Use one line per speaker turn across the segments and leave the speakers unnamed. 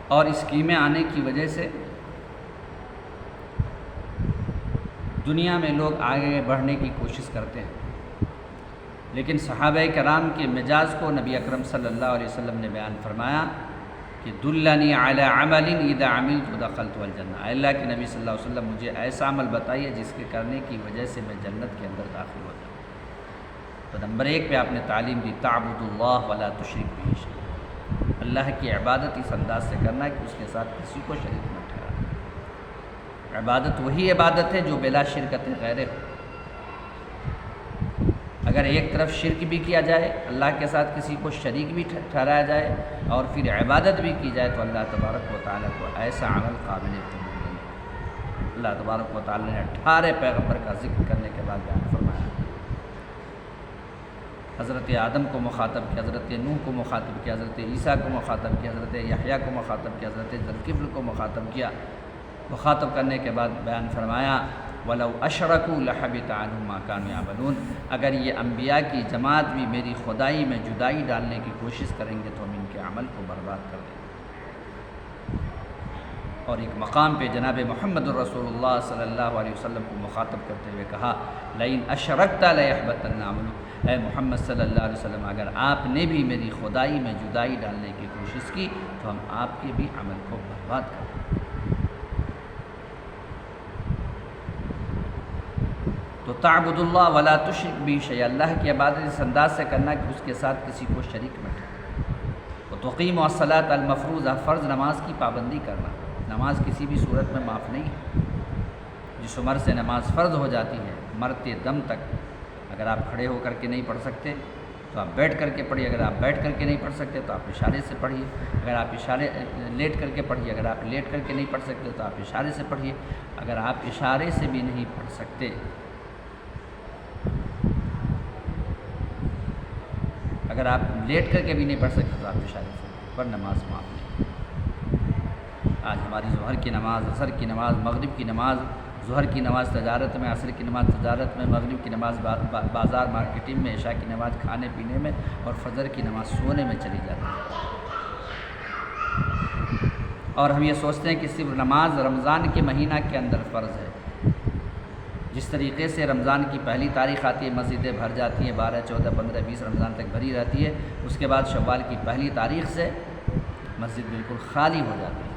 اور اسکیمیں آنے کی وجہ سے دنیا میں لوگ آگے بڑھنے کی کوشش کرتے ہیں، لیکن صحابہ کرام کے مزاج کو نبی اکرم صلی اللہ علیہ وسلم نے بیان فرمایا کہ دلنی علی عمل اذا عملت دخلت الجنہ، اے اللہ کے نبی صلی اللہ علیہ وسلم مجھے ایسا عمل بتائیے جس کے کرنے کی وجہ سے میں جنت کے اندر داخل ہو جاؤں۔ تو نمبر 1 پہ آپ نے تعلیم دی تعبد اللہ ولا تشرک بہ شیئا، اللہ کی عبادت اس انداز سے کرنا ہے کہ اس کے ساتھ کسی کو شریک نہ ٹھہرانا۔ عبادت وہی عبادت ہے جو بلا شرکت غیرہ ہو۔ اگر ایک طرف شرک بھی کیا جائے، اللہ کے ساتھ کسی کو شریک بھی ٹھہرایا جائے اور پھر عبادت بھی کی جائے، تو اللہ تبارک و تعالیٰ کو ایسا عمل قابل قبول نہیں۔ اللہ تبارک و تعالیٰ نے 18 پیغمبر کا ذکر کرنے کے بعد بیان فرمایا، حضرت آدم کو مخاطب کیا، حضرت نوح کو مخاطب کیا، حضرت عیسیٰ کو مخاطب کیا، حضرت یحییٰ کو مخاطب کیا، حضرت ذوالکفل کو مخاطب کیا۔ مخاطب کرنے کے بعد بیان فرمایا وَلَوْ أَشْرَكُوا لَحَبِطَ عَنْهُمْ مَا كَانُوا يَعْمَلُونَ، اگر یہ انبیاء کی جماعت بھی میری خدائی میں جدائی ڈالنے کی کوشش کریں گے تو ہم ان کے عمل کو برباد کر دیں گے۔ اور ایک مقام پہ جناب محمد الرسول اللہ صلی اللہ علیہ وسلم کو مخاطب کرتے ہوئے کہا لَئِنْ أَشْرَكْتَ لَيَحْبَطَنَّ عَمَلُكَ، اے محمد صلی اللہ علیہ وسلم اگر آپ نے بھی میری خدائی میں جدائی ڈالنے کی کوشش کی تو ہم آپ کے بھی عمل کو برباد کر دیں گے۔ تو تعبد اللہ ولا تشرک بہ شیئا، اللہ کی عبادت اس انداز سے کرنا کہ اس کے ساتھ کسی کو شریک نہ ٹھہرانا۔ تو تقیم الصلاۃ المفروضہ، فرض نماز کی پابندی کرنا۔ نماز کسی بھی صورت میں معاف نہیں ہے۔ جس عمر سے نماز فرض ہو جاتی ہے مرتے دم تک، اگر آپ کھڑے ہو کر کے نہیں پڑھ سکتے تو آپ بیٹھ کر کے پڑھیے، اگر آپ بیٹھ کر کے نہیں پڑھ سکتے تو آپ اشارے سے پڑھیے، اگر آپ لیٹ کر کے پڑھیے، اگر آپ لیٹ کر کے نہیں پڑھ سکتے تو آپ اشارے سے پڑھیے، اگر آپ اشارے سے بھی نہیں پڑھ سکتے، اگر آپ لیٹ کر کے بھی نہیں پڑھ سکتے تو آپ اشارے سے پر نماز معاف نہیں۔ آج ہماری ظہر کی نماز، عصر کی نماز، مغرب کی نماز، ظہر کی نماز تجارت میں، عصر کی نماز تجارت میں، مغرب کی نماز بازار مارکیٹنگ میں، عشاء کی نماز کھانے پینے میں، اور فجر کی نماز سونے میں چلی جاتی ہے۔ اور ہم یہ سوچتے ہیں کہ صرف نماز رمضان کے مہینہ کے اندر فرض ہے۔ جس طریقے سے رمضان کی پہلی تاریخ آتی ہے مسجدیں بھر جاتی ہیں، 12، 14، 15، 20 رمضان تک بھری رہتی ہے، اس کے بعد شوال کی پہلی تاریخ سے مسجد بالکل خالی ہو جاتی ہے۔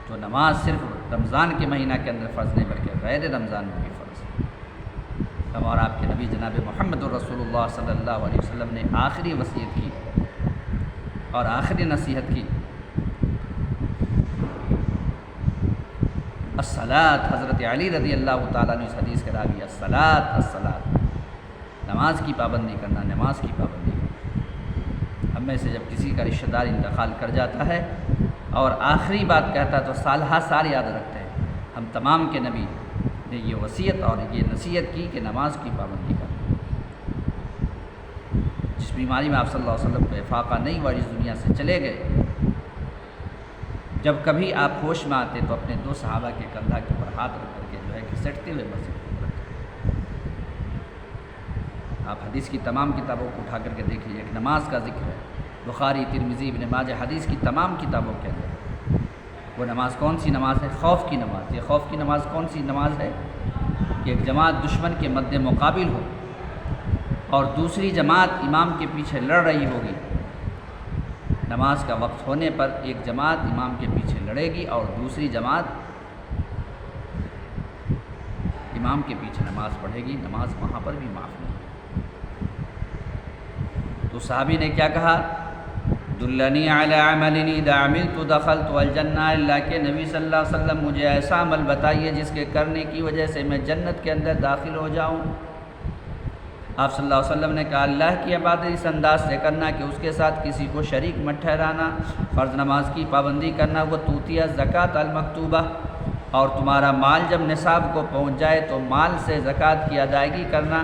تو نماز صرف رمضان کے مہینہ کے اندر فرض نہیں بلکہ غیر رمضان میں بھی فرض ہے۔ ہم اور آپ کے نبی جناب محمد الرسول اللہ صلی اللہ علیہ وسلم نے آخری وصیت کی اور آخری نصیحت کی الصلاۃ، حضرت علی رضی اللہ تعالیٰ نے اس حدیث کے راوی الصلاۃ الصلاۃ، نماز کی پابندی کرنا، نماز کی پابندی کرنا۔ ہم میں سے جب کسی کا رشتہ دار انتقال کر جاتا ہے اور آخری بات کہتا ہے تو سال ہر سال یاد رکھتے ہیں۔ ہم تمام کے نبی نے یہ وصیت اور یہ نصیحت کی کہ نماز کی پابندی کرنا۔ جس بیماری میں آپ صلی اللہ علیہ وسلم کو افاقہ نہیں ہوا، اس دنیا سے چلے گئے، جب کبھی آپ ہوش میں آتے تو اپنے 2 صحابہ کے کندھا کے اوپر ہاتھ رکھ کر کے جو ہے کہ سٹتے ہوئے مسجد کو رکھتے۔ آپ حدیث کی تمام کتابوں کو اٹھا کر کے دیکھ لیجیے، ایک نماز کا ذکر ہے، بخاری، ترمذی، ابن ماجہ، حدیث کی تمام کتابوں کے اندر۔ وہ نماز کون سی نماز ہے؟ خوف کی نماز۔ یہ خوف کی نماز کون سی نماز ہے؟ کہ ایک جماعت دشمن کے مد مقابل ہو اور دوسری جماعت امام کے پیچھے لڑ رہی ہوگی۔ نماز کا وقت ہونے پر ایک جماعت امام کے پیچھے لڑے گی اور دوسری جماعت امام کے پیچھے نماز پڑھے گی، نماز وہاں پر بھی معاف نہیں۔ تو صحابی نے کیا کہا؟ دلنی علی عمل اذا عملت دخلت الجنہ، اللہ کے نبی صلی اللہ علیہ وسلم مجھے ایسا عمل بتائیے جس کے کرنے کی وجہ سے میں جنت کے اندر داخل ہو جاؤں۔ آپ صلی اللہ علیہ وسلم نے کہا اللہ کی عبادت اس انداز سے کرنا کہ اس کے ساتھ کسی کو شریک مت ٹھہرانا، فرض نماز کی پابندی کرنا، وہ توتیہ زکوٰۃ المکتوبہ، اور تمہارا مال جب نصاب کو پہنچ جائے تو مال سے زکوٰۃ کی ادائیگی کرنا،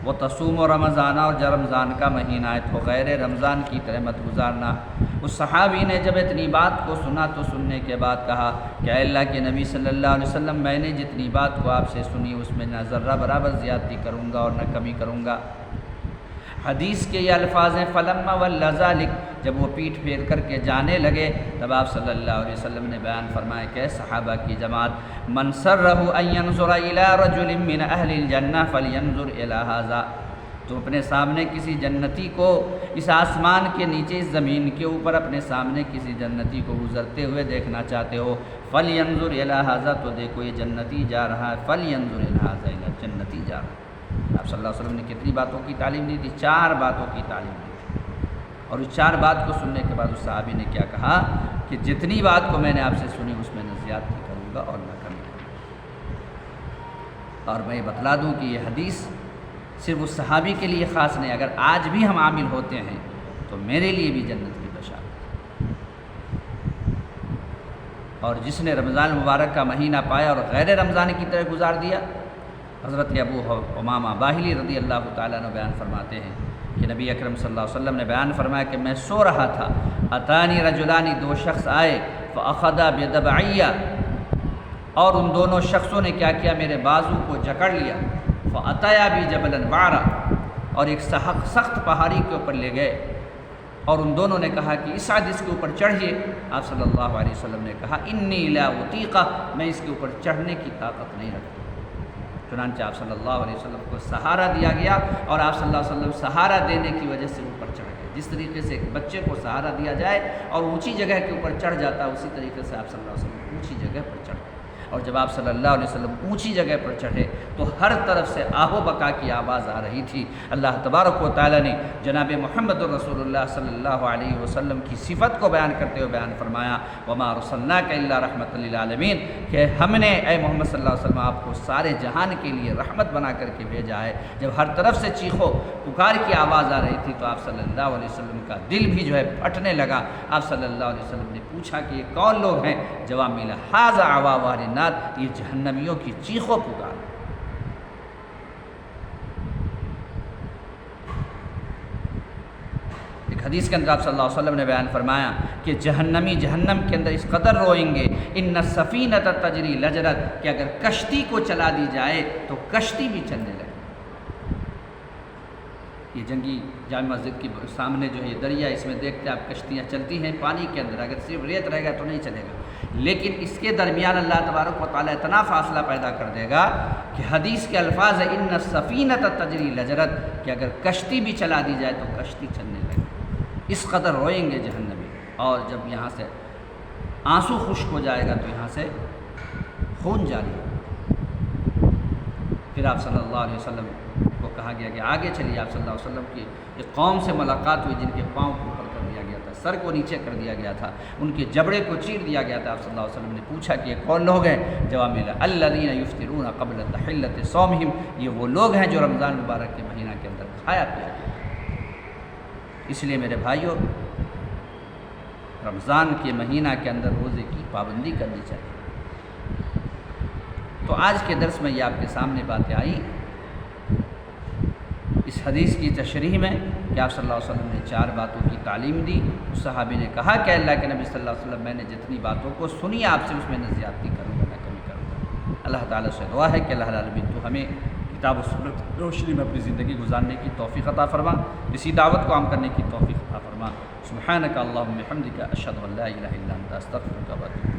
وہ تصوم و رمضان، اور جب رمضان کا مہینہ ہے تو غیر رمضان کی طرح مت گزارنا۔ اس صحابی نے جب اتنی بات کو سنا تو سننے کے بعد کہا کہ اے اللہ کے نبی صلی اللہ علیہ وسلم، میں نے جتنی بات کو آپ سے سنی اس میں نہ ذرہ برابر زیادتی کروں گا اور نہ کمی کروں گا۔ حدیث کے یہ الفاظ ہیں فلما ولا ذلک، جب وہ پیٹھ پھیر کر کے جانے لگے تب آپ صلی اللہ علیہ وسلم نے بیان فرمایا کہ صحابہ کی جماعت من سرہ ان ينظر الى رجل من اہل الجنہ فلینظر الى ھذا، تو اپنے سامنے کسی جنتی کو اس آسمان کے نیچے اس زمین کے اوپر اپنے سامنے کسی جنتی کو گزرتے ہوئے دیکھنا چاہتے ہو، فلینظر الی ھذا، تو دیکھو یہ جنتی جا رہا ہے، فلینظر الی ھذا، جنتی جا رہا ہے۔ آپ صلی اللہ علیہ وسلم نے کتنی باتوں کی تعلیم دی تھی؟ 4 باتوں کی تعلیم دی تھی۔ اور اس 4 بات کو سننے کے بعد اس صحابی نے کیا کہا کہ جتنی بات کو میں نے آپ سے سنی اس میں نہ زیادتی کروں گا اور نہ کمی کروں گا۔ اور میں یہ بتلا دوں کہ یہ حدیث صرف اس صحابی کے لیے خاص نہیں، اگر آج بھی ہم عامل ہوتے ہیں تو میرے لیے بھی جنت کی بشارت۔ اور جس نے رمضان مبارک کا مہینہ پایا اور غیر رمضان کی طرح گزار دیا، حضرت ابو امامہ باہلی رضی اللہ تعالیٰ عنہ بیان فرماتے ہیں کہ نبی اکرم صلی اللہ علیہ وسلم نے بیان فرمایا کہ میں سو رہا تھا، اتانی رجلانی، 2 شخص آئے، فاخذا بضبعیہ، اور ان دونوں شخصوں نے کیا کیا، میرے بازو کو جکڑ لیا، فاتیا بی جبلا بعرا، اور ایک سخت پہاڑی کے اوپر لے گئے، اور ان دونوں نے کہا کہ اس عد اس کے اوپر چڑھیے۔ آپ صلی اللہ علیہ وسلم نے کہا انی لا اطیقہ، میں اس کے اوپر چڑھنے کی طاقت نہیں رکھتا۔ چنانچہ آپ صلی اللہ علیہ وسلم کو سہارا دیا گیا، اور آپ صلی اللہ علیہ وسلم سہارا دینے کی وجہ سے اوپر چڑھ گئے۔ جس طریقے سے ایک بچے کو سہارا دیا جائے اور اونچی جگہ کے اوپر چڑھ جاتا ہے، اسی طریقے سے آپ صلی اللہ علیہ وسلم اونچی جگہ پر چڑھ گئے۔ اور جب آپ صلی اللہ علیہ وسلم اونچی جگہ پر چڑھے تو ہر طرف سے آہ و بکا کی آواز آ رہی تھی۔ اللہ تبارک و تعالیٰ نے جناب محمد الرسول اللہ صلی اللہ علیہ وسلم کی صفت کو بیان کرتے ہوئے بیان فرمایا وما ارسلناک الا رحمۃ للعالمین، کہ ہم نے اے محمد صلی اللہ علیہ وسلم آپ کو سارے جہان کے لیے رحمت بنا کر کے بھیجا ہے۔ جب ہر طرف سے چیخو پکار کی آواز آ رہی تھی تو آپ صلی اللہ علیہ وسلم کا دل بھی جو ہے پھٹنے لگا۔ آپ صلی اللہ علیہ وسلم نے پوچھا کہ یہ کون لوگ ہیں؟ جواب ملا ھذا عوام اہل النار، یہ جہنمیوں کی چیخ و پکار۔ ایک حدیث کے اندر آپ صلی اللہ علیہ وسلم نے بیان فرمایا کہ جہنمی جہنم کے اندر اس قدر روئیں گے، ان السفینۃ تجری لجرت، کہ اگر کشتی کو چلا دی جائے تو کشتی بھی چلنے لگے۔ یہ جنگی جامع مسجد کے سامنے جو ہے یہ دریا، اس میں دیکھتے آپ کشتیاں چلتی ہیں پانی کے اندر، اگر صرف ریت رہے گا تو نہیں چلے گا، لیکن اس کے درمیان اللہ تبارک و تعالیٰ اتنا فاصلہ پیدا کر دے گا کہ حدیث کے الفاظ ہے ان السفینۃ تجری لجرت، کہ اگر کشتی بھی چلا دی جائے تو کشتی چلنے لگے۔ اس قدر روئیں گے جہنمی، اور جب یہاں سے آنسو خشک ہو جائے گا تو یہاں سے خون جاری ہوگا۔ پھر آپ صلی اللہ علیہ وسلم کو کہا گیا کہ آگے چلیے۔ آپ صلی اللہ علیہ وسلم کی ایک قوم سے ملاقات ہوئی جن کے پاؤں کو اوپر کر دیا گیا تھا، سر کو نیچے کر دیا گیا تھا، ان کے جبڑے کو چیر دیا گیا تھا۔ آپ صلی اللہ علیہ وسلم نے پوچھا کہ یہ کون لوگ ہیں؟ جواب ملا الذین یفطرون قبل تحلۃ صومہم، یہ وہ لوگ ہیں جو رمضان مبارک کے مہینہ کے اندر کھایا پیا گیا۔ اس لیے میرے بھائیوں، رمضان کے مہینہ کے اندر روزے کی پابندی کرنی چاہیے۔ تو آج کے درس میں یہ آپ کے سامنے باتیں آئی اس حدیث کی تشریح میں کہ آپ صلی اللہ علیہ وسلم نے 4 باتوں کی تعلیم دی۔ اس صحابی نے کہا کہ اللہ کے نبی صلی اللہ علیہ وسلم میں نے جتنی باتوں کو سنی آپ سے اس میں نہ زیادتی کروں گا نہ کمی کروں گا۔ اللہ تعالیٰ سے دعا ہے کہ اللہ العالمین تو ہمیں کتاب و سنت روشنی میں اپنی زندگی گزارنے کی توفیق عطا فرما، اسی دعوت کو عام کرنے کی توفیق عطا فرما۔ سبحانک اللہم بحمدک اشہد ان لا الہ الا انت استغفرک و اتوب الیک۔